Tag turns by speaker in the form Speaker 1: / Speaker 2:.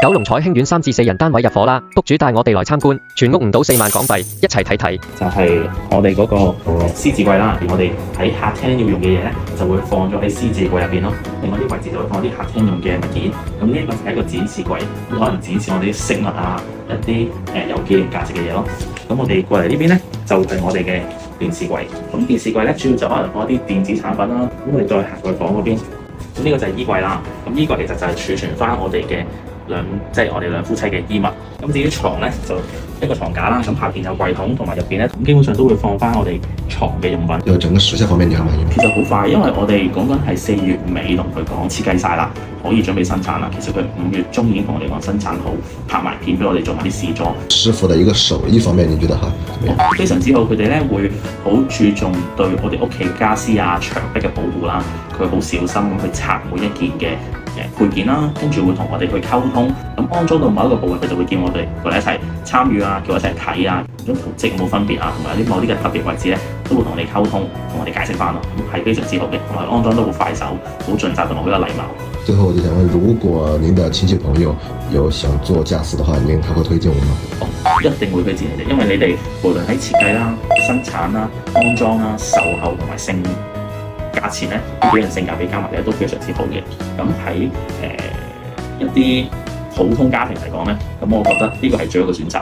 Speaker 1: 九龍彩興苑3至4人單位入伙啦，屋主帶我哋來參觀，全屋唔到4萬港幣，一齊睇睇。
Speaker 2: 就係我哋嗰個獅子櫃啦，而我哋喺客廳要用嘅嘢咧，就會放咗喺獅子櫃入邊咯。另外啲位置就會放啲客廳用嘅物件。咁呢個就係一個展示櫃，可能展示我哋啲飾物啊，一啲有紀念價值嘅嘢咯。咁我哋過嚟呢邊咧，就係我哋嘅電視櫃。咁電視櫃咧，主要就可能放一啲電子產品啦。咁我哋再行過房嗰邊，咁呢個就係衣櫃啦。咁衣櫃其實就係儲存翻我哋嘅即係我哋兩夫妻嘅衣物。咁至於床咧，就一個床架啦。咁下邊有櫃桶，同埋入邊咧，基本上都會放翻我哋床嘅用品。
Speaker 3: 就整個時效方面，你好滿意嗎？
Speaker 2: 其實好快，因為我哋講緊係4月尾同佢講設計晒啦，可以準備生產啦。其實佢5月中已經同我哋講生產好，拍埋片俾我哋做埋啲試裝。
Speaker 3: 師傅的一個手藝方面，你覺得哈怎麼樣？
Speaker 2: 非常之好，佢哋咧會好注重對我哋屋企家私啊、牆壁嘅保護啦。佢好小心咁去拆每一件嘅配件啦，跟住會同我哋去溝通。咁安裝到某一個部位，佢就會叫我哋過嚟一齊參與啊，叫我一齊睇啊，咁圖則有冇分別啊，同埋啲某啲嘅特別位置咧，都會同我哋溝通，同我哋解釋翻咯。咁係非常之好嘅，同埋安裝都好快手、好盡責同埋好有禮貌。
Speaker 3: 最後我就想問，如果您的親戚朋友有想做家私的話，您還會推薦我嗎？
Speaker 2: 一定會推薦你哋，因為你哋無論喺設計啦、生產啦、安裝啦、售後同埋價錢咧，呢幾樣性價比加埋咧都非常之好嘅。咁喺一啲普通家庭嚟講咧，咁我覺得呢個係最好嘅選擇。